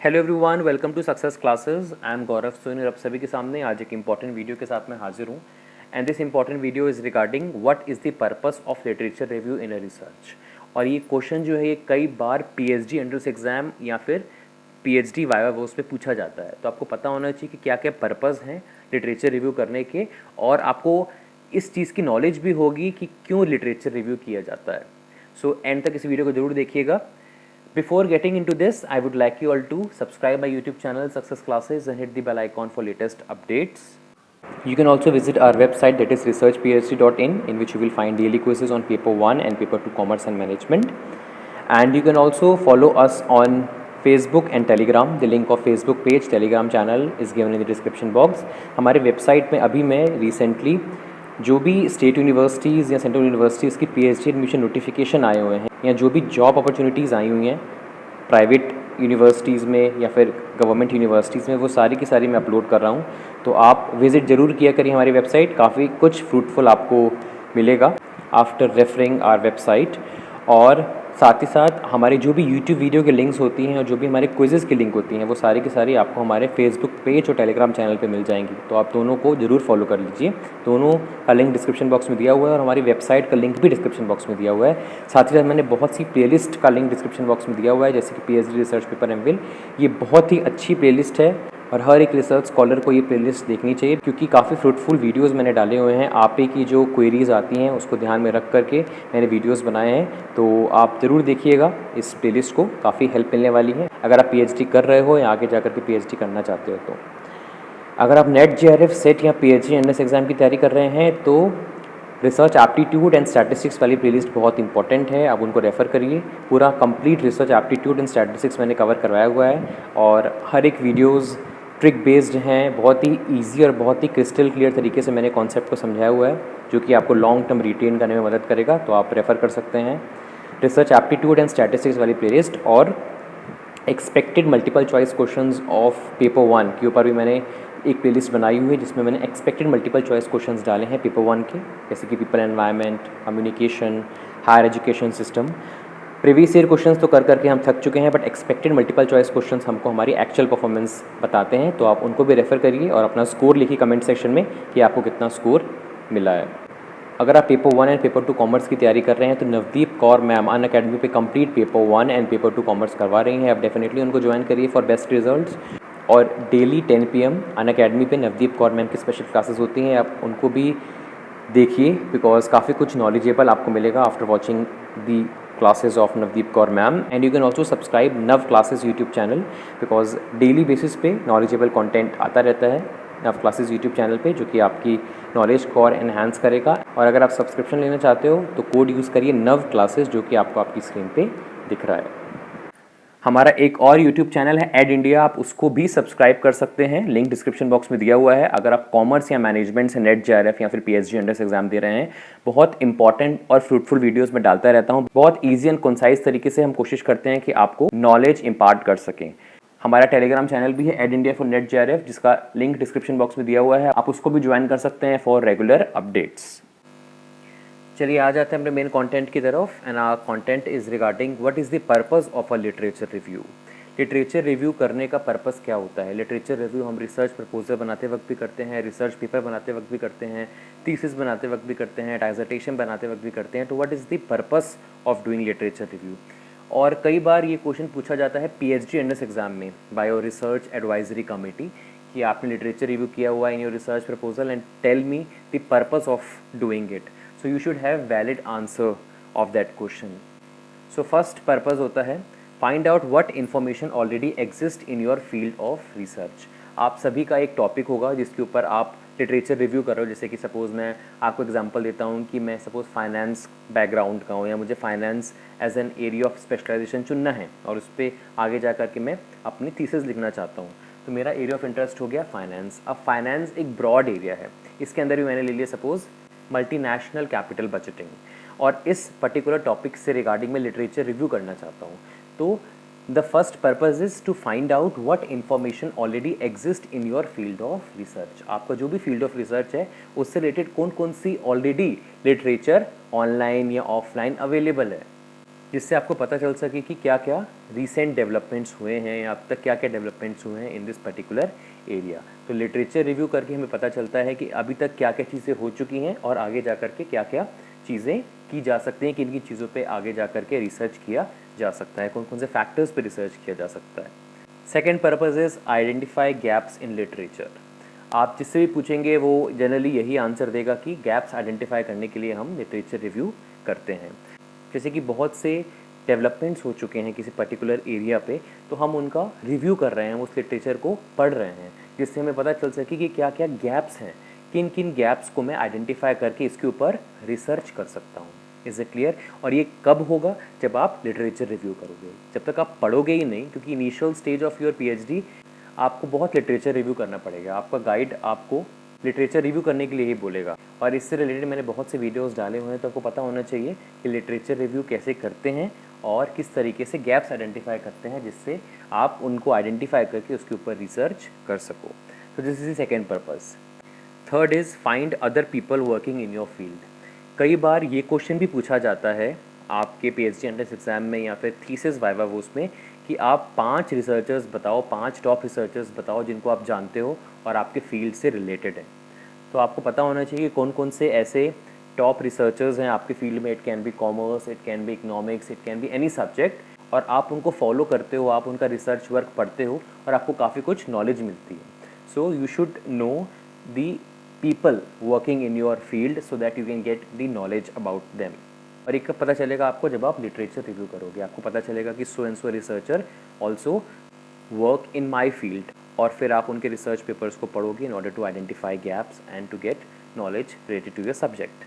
Hello everyone, welcome to success classes. I am Gaurav Soni और आप सभी के सामने आज एक इंपॉर्टेंट वीडियो के साथ मैं हाजिर हूँ। And this important video is regarding what is the purpose of literature review in a research. और ये क्वेश्चन जो है ये कई बार पीएचडी एंट्रेंस एग्जाम या फिर पीएचडी वाइवा वोस पे पूछा जाता है। तो आपको पता होना चाहिए कि क्या क्या पर्पस हैं लिटरेचर रिव्यू करने के, और आपको इस चीज़ की नॉलेज भी होगी कि क्यों लिटरेचर रिव्यू किया जाता है। सो एंड तक इस वीडियो को जरूर देखिएगा। Before getting into this, I would like you all to subscribe my YouTube channel Success Classes and hit the bell icon for latest updates. You can also visit our website, that is researchphd.in, in which you will find daily quizzes on paper 1 and paper 2 commerce and management. And you can also follow us on Facebook and Telegram. The link of Facebook page, Telegram channel is given in the description box. हमारे website में अभी मैं recently जो भी state universities या central universities की PhD admission notification आए हुए हैं या जो भी जॉब अपॉर्चुनिटीज़ आई हुई हैं प्राइवेट यूनिवर्सिटीज़ में या फिर गवर्नमेंट यूनिवर्सिटीज़ में, वो सारी की सारी मैं अपलोड कर रहा हूँ। तो आप विज़िट ज़रूर किया करिए हमारी वेबसाइट, काफ़ी कुछ फ्रूटफुल आपको मिलेगा आफ्टर रेफरिंग आवर वेबसाइट। और साथ ही साथ हमारे जो भी यूट्यूब वीडियो के लिंक्स होती हैं और जो भी हमारे क्विज़ेज़ की लिंक होती हैं वो सारी की सारी आपको हमारे फेसबुक पेज और टेलीग्राम चैनल पे मिल जाएंगी। तो आप दोनों को ज़रूर फॉलो कर लीजिए। दोनों का लिंक डिस्क्रिप्शन बॉक्स में दिया हुआ है और हमारी वेबसाइट का लिंक भी डिस्क्रिप्शन बॉक्स में दिया हुआ है। साथ ही साथ मैंने बहुत सी प्लेलिस्ट का लिंक डिस्क्रिप्शन बॉक्स में दिया हुआ है, जैसे कि पीएचडी रिसर्च पेपर एमफिल। ये बहुत ही अच्छी प्लेलिस्ट है और हर एक रिसर्च स्कॉलर को ये प्लेलिस्ट देखनी चाहिए, क्योंकि काफ़ी फ्रूटफुल वीडियोस मैंने डाले हुए हैं। आप ही की जो क्वेरीज़ आती हैं उसको ध्यान में रख करके मैंने वीडियोस बनाए हैं। तो आप ज़रूर देखिएगा इस प्लेलिस्ट को, काफ़ी हेल्प मिलने वाली है अगर आप पीएचडी कर रहे हो या आगे जाकर के पीएचडी करना चाहते हो। तो अगर आप नेट जेआरएफ सेट या पीएचडी एंट्रेंस एग्जाम की तैयारी कर रहे हैं तो रिसर्च एप्टीट्यूड एंड स्टैटिस्टिक्स वाली प्लेलिस्ट बहुत इंपॉर्टेंट है, आप उनको रेफ़र करिए। पूरा complete research aptitude and statistics मैंने कवर करवाया हुआ है और हर एक वीडियोज़ ट्रिक बेस्ड हैं, बहुत ही ईजी और बहुत ही क्रिस्टल क्लियर तरीके से मैंने कॉन्सेप्ट को समझाया हुआ है, जो कि आपको लॉन्ग टर्म रिटेन करने में मदद करेगा। तो आप रेफ़र कर सकते हैं रिसर्च एप्टीट्यूड एंड स्टैटिस्टिक्स वाली प्लेलिस्ट। और expected multiple choice questions of paper 1 के ऊपर भी मैंने एक प्लेलिस्ट बनाई हुई है, जिसमें मैंने एक्सपेक्टेड मल्टीपल चॉइस क्वेश्चंस डाले हैं पेपर 1 के, जैसे कि people environment, communication, higher education system. Previous year questions तो कर करके हम थक चुके हैं, but expected multiple choice questions हमको हमारी एक्चुअल परफॉर्मेंस बताते हैं। तो आप उनको भी रेफ़र करिए और अपना स्कोर लिखिए कमेंट सेक्शन में कि आपको कितना स्कोर मिला है। अगर आप पेपर 1 एंड पेपर 2 कॉमर्स की तैयारी कर रहे हैं तो नवदीप कौर मैम अनअकैडमी पे complete paper 1 and paper 2 commerce करवा रही हैं। आप डेफिनेटली उनको ज्वाइन करिए फॉर बेस्ट रिजल्ट्स। और डेली 10 PM अनअकैडमी पे नवदीप कौर मैम की स्पेशल क्लासेस होती हैं, आप उनको भी देखिए, बिकॉज काफ़ी कुछ नॉलेजेबल आपको मिलेगा after watching the classes of Navdeep Kaur ma'am. And you can also subscribe Nav Classes YouTube channel, because daily basis पे नॉलेजेबल कंटेंट आता रहता है नव क्लासेस यूट्यूब चैनल पे, जो कि आपकी नॉलेज को और एनहांस करेगा। और अगर आप सब्सक्रिप्शन लेना चाहते हो तो कोड यूज़ करिए नव क्लासेस, जो कि आपको आपकी स्क्रीन पे दिख रहा है। हमारा एक और यूट्यूब चैनल है एड इंडिया, आप उसको भी सब्सक्राइब कर सकते हैं, लिंक डिस्क्रिप्शन बॉक्स में दिया हुआ है। अगर आप कॉमर्स या मैनेजमेंट से नेट जेआरएफ या फिर पीएचडी एंट्रेंस एग्जाम दे रहे हैं, बहुत इंपॉर्टेंट और फ्रूटफुल वीडियोस में डालता रहता हूं। बहुत ईजी एंड कंसाइज तरीके से हम कोशिश करते हैं कि आपको नॉलेज इंपार्ट कर सकें। हमारा टेलीग्राम चैनल भी है ed India for NET JRF, जिसका लिंक डिस्क्रिप्शन बॉक्स में दिया हुआ है, आप उसको भी ज्वाइन कर सकते हैं फॉर रेगुलर अपडेट्स। चलिए आ जाते हैं अपने मेन कंटेंट की तरफ। And our content is regarding what is the purpose of a literature review. Literature review करने का पर्पस क्या होता है? लिटरेचर रिव्यू हम रिसर्च प्रपोजल बनाते वक्त भी करते हैं, रिसर्च पेपर बनाते वक्त भी करते हैं, थीसिस बनाते वक्त भी करते हैं, डाइजर्टेशन बनाते वक्त भी करते हैं। तो what is the purpose of doing literature review? और कई बार ये क्वेश्चन पूछा जाता है पीएचडी एंट्रेंस एग्जाम में by your research advisory committee कि आपने लिटरेचर रिव्यू किया हुआ in your research proposal and tell me the purpose of doing it. So you should have valid answer of that question. So first purpose होता है find out what information already exists in your field of research. आप सभी का एक topic होगा जिसके ऊपर आप लिटरेचर रिव्यू कर रहे हो। जैसे कि सपोज़ मैं आपको एग्जांपल देता हूँ कि मैं सपोज़ फाइनेंस बैकग्राउंड का हूँ या मुझे finance as an area of specialization चुनना है और उस पर आगे जा कर के मैं अपनी थीसिस लिखना चाहता हूँ। तो मेरा एरिया ऑफ इंटरेस्ट हो गया फाइनेंस। अब फाइनेंस एक ब्रॉड एरिया है, इसके अंदर भी मैंने ले लिया सपोज़ मल्टीनेशनल कैपिटल बजटिंग, और इस पर्टिकुलर टॉपिक से रिगार्डिंग मैं लिटरेचर रिव्यू करना चाहता हूँ। तो the first purpose is to find out what information already exist in your field of research. आपका जो भी फील्ड ऑफ रिसर्च है उससे रिलेटेड कौन कौन सी ऑलरेडी लिटरेचर ऑनलाइन या ऑफलाइन अवेलेबल है। जिससे आपको पता चल सके कि क्या क्या रीसेंट डेवलपमेंट्स हुए हैं या अब तक क्या क्या डेवलपमेंट्स हुए हैं इन दिस पर्टिकुलर एरिया। तो लिटरेचर रिव्यू करके हमें पता चलता है कि अभी तक क्या क्या चीज़ें हो चुकी हैं और आगे जा कर के क्या क्या चीज़ें की जा सकती हैं, किन किन चीज़ों पे आगे जा कर के रिसर्च किया जा सकता है, कौन कौन से फैक्टर्स पे रिसर्च किया जा सकता है। Second purpose is identify gaps in literature. आप जिससे भी पूछेंगे वो जनरली यही आंसर देगा कि गैप्स आइडेंटिफाई करने के लिए हम लिटरेचर रिव्यू करते हैं। जैसे कि बहुत से डेवलपमेंट्स हो चुके हैं किसी पर्टिकुलर एरिया पे, तो हम उनका रिव्यू कर रहे हैं, उस लिटरेचर को पढ़ रहे हैं, जिससे हमें पता चल सके कि क्या क्या गैप्स हैं, किन किन गैप्स को मैं आइडेंटिफाई करके इसके ऊपर रिसर्च कर सकता हूँ। Is it clear? और ये कब होगा? जब आप लिटरेचर रिव्यू करोगे। जब तक आप पढ़ोगे ही नहीं, क्योंकि initial stage of your PhD आपको बहुत लिटरेचर रिव्यू करना पड़ेगा। आपका गाइड आपको लिटरेचर रिव्यू करने के लिए ही बोलेगा। और इससे रिलेटेड मैंने बहुत से वीडियोस डाले हुए हैं, तो आपको पता होना चाहिए कि लिटरेचर रिव्यू कैसे करते हैं और किस तरीके से गैप्स आइडेंटिफाई करते हैं, जिससे आप उनको आइडेंटिफाई करके उसके ऊपर रिसर्च कर सको। तो this is second purpose. Third is find other people working in your field. कई बार ये क्वेश्चन भी पूछा जाता है आपके पीएचडी एंट्रेंस एग्जाम में या फिर थीसिस वाइवा वोस में कि आप 5 रिसर्चर्स बताओ, 5 टॉप रिसर्चर्स बताओ जिनको आप जानते हो और आपके फील्ड से रिलेटेड है। तो आपको पता होना चाहिए कि कौन कौन से ऐसे टॉप रिसर्चर्स हैं आपके फील्ड में। It can be commerce, it can be economics, it can be any subject, और आप उनको फॉलो करते हो, आप उनका रिसर्च वर्क पढ़ते हो और आपको काफ़ी कुछ नॉलेज मिलती है। So you should know the people working in your field so that you can get the knowledge about them। और एक पता चलेगा आपको जब आप लिटरेचर रिव्यू करोगे, आपको पता चलेगा कि so and so researcher also work in my field, और फिर आप उनके रिसर्च पेपर्स को पढ़ोगे in order to identify gaps and to get knowledge related to your subject.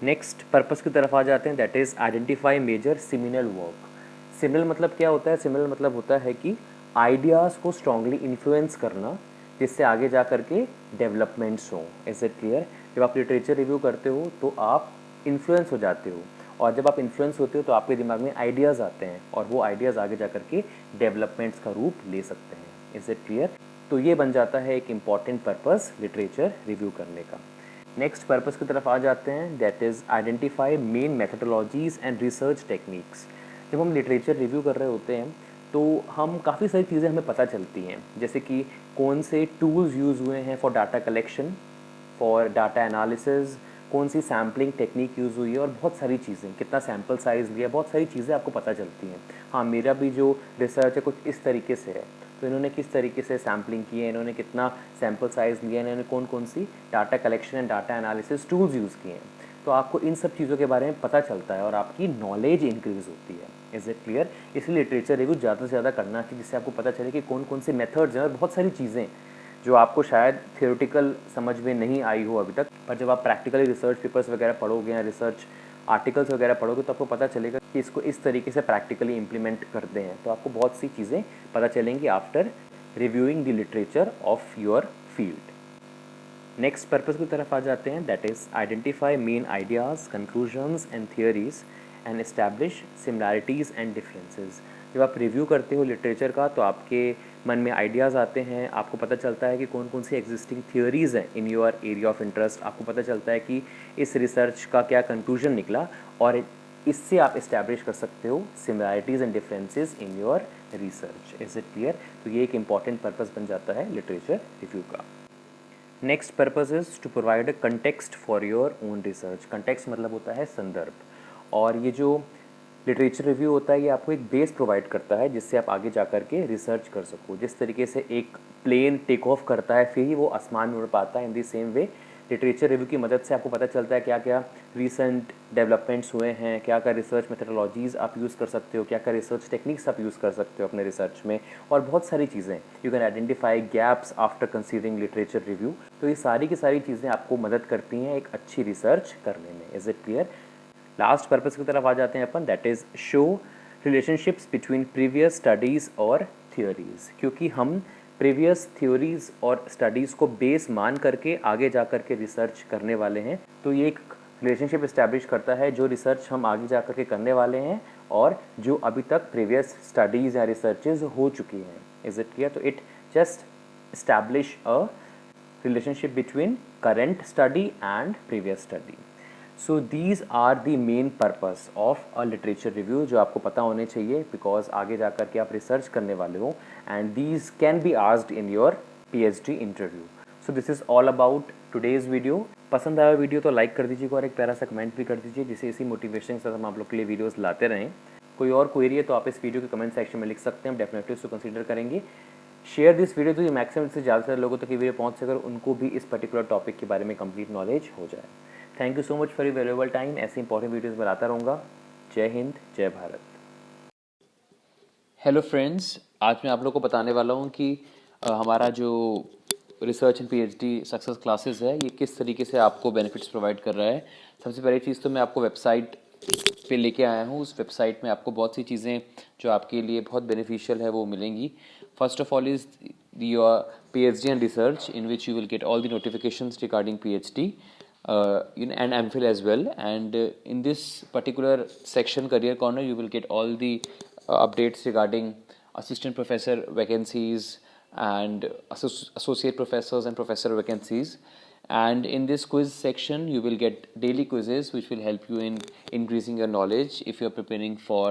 Next purpose की तरफ आ जाते हैं, that is identify major seminal work. Seminal मतलब क्या होता है? सिमिनल मतलब होता है कि आइडियाज़ को स्ट्रांगली इन्फ्लुएंस करना, जिससे आगे जा करके डेवलपमेंट्स हों। Is it clear? जब आप लिटरेचर रिव्यू करते हो तो आप इन्फ्लुएंस हो जाते हो, और जब आप इन्फ्लुएंस होते हो तो आपके दिमाग में आइडियाज़ आते हैं, और वो आइडियाज़ आगे जा करके डेवलपमेंट्स का रूप ले सकते हैं। Is it clear? तो ये बन जाता है एक इम्पॉर्टेंट पर्पस लिटरेचर रिव्यू करने का। नेक्स्ट पर्पस की तरफ आ जाते हैं, that is identify main methodologies and research techniques. जब हम लिटरेचर रिव्यू कर रहे होते हैं तो हम काफ़ी सारी चीज़ें हमें पता चलती हैं, जैसे कि कौन से टूल्स यूज़ हुए हैं for data collection, for data analysis, कौन सी सैम्पलिंग टेक्निक यूज़ हुई है, और बहुत सारी चीज़ें, कितना सैम्पल साइज़ लिया, बहुत सारी चीज़ें आपको पता चलती हैं। हाँ, मेरा भी जो रिसर्च है कुछ इस तरीके से है, तो इन्होंने किस तरीके से सैम्पलिंग की है, इन्होंने कितना सैम्पल साइज़ लिया है, इन्होंने कौन कौन सी data collection and data analysis tools use किए हैं। तो आपको इन सब चीज़ों के बारे में पता चलता है और आपकी नॉलेज इंक्रीज़ होती है। Is it clear? इसलिए लिटरेचर रिव्यू ज़्यादा से ज़्यादा करना चाहिए, जिससे आपको पता चले कि कौन कौन से मेथड्स हैं, और बहुत सारी चीज़ें जो आपको शायद थियोरेटिकल समझ में नहीं आई हो अभी तक, पर जब आप प्रैक्टिकली रिसर्च पेपर्स वगैरह पढ़ोगे या रिसर्च आर्टिकल्स वगैरह पढ़ोगे तो आपको पता चलेगा कि इसको इस तरीके से प्रैक्टिकली इम्प्लीमेंट करते हैं। तो आपको बहुत सी चीज़ें पता चलेंगी after reviewing the literature of your field. Next purpose की तरफ आ जाते हैं, that is identify main ideas, conclusions and theories and establish similarities and differences. जब आप रिव्यू करते हो लिटरेचर का तो आपके मन में आइडियाज़ आते हैं, आपको पता चलता है कि कौन कौन सी एग्जिस्टिंग थियोरीज़ हैं in your area of interest, आपको पता चलता है कि इस रिसर्च का क्या कंक्लूजन निकला, और इससे आप इस्टेब्लिश कर सकते हो similarities and differences in your research. Is it clear? तो ये एक इंपॉर्टेंट पर्पस बन जाता है लिटरेचर रिव्यू का। Next purpose is to provide a context for your own research. Context मतलब होता है संदर्भ, और ये जो लिटरेचर रिव्यू होता है ये आपको एक बेस प्रोवाइड करता है जिससे आप आगे जा कर के रिसर्च कर सको। जिस तरीके से एक प्लेन टेक ऑफ करता है फिर ही वो आसमान में उड़ पाता है, in the same way literature review की मदद से आपको पता चलता है क्या क्या रिसेंट डेवलपमेंट्स हुए हैं, क्या क्या रिसर्च मेथडोलॉजीज़ आप यूज़ कर सकते हो, क्या क्या रिसर्च टेक्निक्स आप यूज़ कर सकते हो अपने रिसर्च में, और बहुत सारी चीज़ें। You can identify gaps after considering literature review. तो ये सारी की सारी चीज़ें आपको मदद करती हैं एक अच्छी रिसर्च करने में। Is it clear? Last purpose की तरफ आ जाते हैं अपन, that is show relationships between previous studies और थियोरीज़। क्योंकि हम प्रीवियस थ्योरीज़ और स्टडीज़ को बेस मान करके आगे जा कर के रिसर्च करने वाले हैं, तो ये एक रिलेशनशिप इस्टेब्लिश करता है जो रिसर्च हम आगे जा कर के करने वाले हैं और जो अभी तक प्रीवियस स्टडीज़ या रिसर्चेज हो चुकी हैं। Is it clear? तो it just establish a relationship between current study and previous study. So these are the main purpose of a literature review जो आपको पता होने चाहिए, बिकॉज आगे जा कर के आप रिसर्च करने वाले हो and these can be asked in your PhD interview. So this is all about today's video. पसंद आया वीडियो तो लाइक कर दीजिएगा और एक प्यारा सा कमेंट भी कर दीजिए, जिससे इसी मोटिवेशन के साथ हम आप लोग के लिए वीडियोस लाते रहें. कोई और क्वेरी है तो आप इस वीडियो के कमेंट सेक्शन में लिख सकते हैं, हम डेफिनेटली उसको कंसीडर करेंगे. शेयर दिस वीडियो तो ये मैक्सिमम से ज़्यादा लोगों तक ये वीडियो पहुंच सके और उनको भी इस पर्टिकुलर टॉपिक के बारे में कंप्लीट नॉलेज हो जाए. Thank you so much for your valuable time. ऐसे इंपॉर्टेंट वीडियोस बनाता रहूँगा. जय हिंद, जय भारत. हेलो फ्रेंड्स, आज मैं आप लोगों को बताने वाला हूँ कि हमारा जो research and PhD success classes है ये किस तरीके से आपको बेनिफिट्स प्रोवाइड कर रहा है. सबसे पहली चीज़ तो मैं आपको वेबसाइट पे लेके आया हूँ. उस वेबसाइट में आपको बहुत सी चीज़ें जो आपके लिए बहुत बेनिफिशियल है वो मिलेंगी. First of all is your PhD and research, in which you will get all the notifications regarding PhD and MPhil as well. And in this particular section, Career Corner, you will get all the updates regarding assistant professor vacancies and associate professors and professor vacancies. And in this quiz section, you will get daily quizzes which will help you in increasing your knowledge if you are preparing for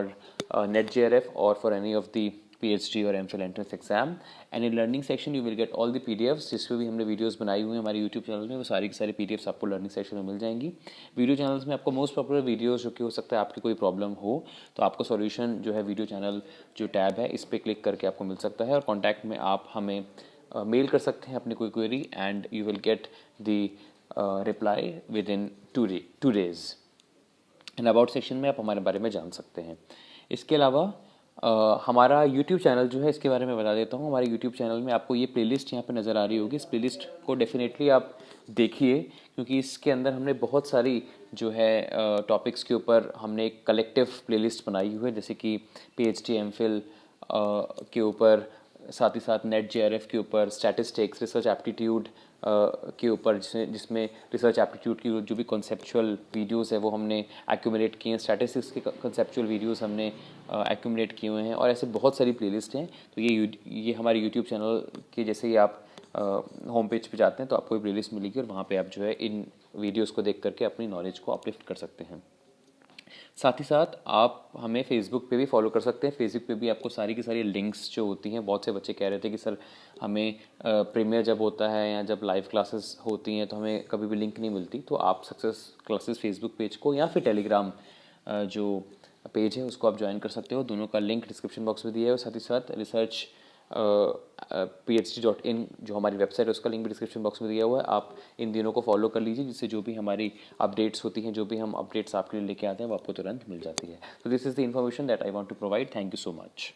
NET-JRF or for any of the PhD और MPhil entrance exam. And in learning section you will get all the PDFs जिस पे भी हमने videos बनाई हुई हैं हमारे YouTube channel में, वो सारी की सारी PDFs आपको लर्निंग सेक्शन में मिल जाएंगी. वीडियो चैनल्स में आपको मोस्ट पॉपुलर वीडियोस जो कि हो सकता है आपकी कोई प्रॉब्लम हो तो आपको सॉल्यूशन जो है वीडियो चैनल जो टैब है इस पर क्लिक करके आपको मिल सकता है. और कॉन्टैक्ट में आप हमें मेल कर सकते हैं अपनी कोई query and you will get the reply with in 2 days. And about section में आप हमारे बारे में जान सकते हैं. इसके अलावा हमारा यूट्यूब चैनल जो है इसके बारे में बता देता हूँ. हमारे यूट्यूब चैनल में आपको ये प्लेलिस्ट यहाँ पे नज़र आ रही होगी. इस प्लेलिस्ट को डेफिनेटली आप देखिए क्योंकि इसके अंदर हमने बहुत सारी जो है टॉपिक्स के ऊपर हमने एक कलेक्टिव प्लेलिस्ट बनाई हुई है, जैसे कि PhD MPhil के ऊपर, साथ ही साथ NET-JRF के ऊपर, स्टैटिस्टिक्स, रिसर्च एप्टीट्यूड के ऊपर, जिसमें रिसर्च एप्टीट्यूड की जो भी कॉन्सेप्चुअल वीडियोस है वो हमने एक्यूमुलेट किए हैं. स्टैटिस्टिक्स के कॉन्सेप्चुअल वीडियोस हमने एक्यूमुलेट किए हुए हैं और ऐसे बहुत सारी प्लेलिस्ट हैं. तो ये हमारे यूट्यूब चैनल के जैसे ही आप होम पेज पे जाते हैं तो आपको ये प्लेलिस्ट मिलेगी और वहाँ पे आप जो है इन वीडियोस को देख करके अपनी नॉलेज को अपलिफ्ट कर सकते हैं. साथ ही साथ आप हमें फेसबुक पे भी फॉलो कर सकते हैं. फेसबुक पे भी आपको सारी की सारी लिंक्स जो होती हैं, बहुत से बच्चे कह रहे थे कि सर हमें प्रीमियर जब होता है या जब लाइव क्लासेस होती हैं तो हमें कभी भी लिंक नहीं मिलती. तो आप सक्सेस क्लासेस फेसबुक पेज को या फिर टेलीग्राम जो पेज है उसको आप ज्वाइन कर सकते हो. दोनों का लिंक डिस्क्रिप्शन बॉक्स में दिया है और साथ ही साथ रिसर्च PhD.in जो हमारी वेबसाइट है उसका लिंक भी डिस्क्रिप्शन बॉक्स में दिया हुआ है. आप इन दिनों को फॉलो कर लीजिए जिससे जो भी हमारी अपडेट्स होती हैं, जो भी हम अपडेट्स आपके लिए लेके आते हैं वो आपको तुरंत मिल जाती है. तो this is the information that I want to provide. Thank you so much.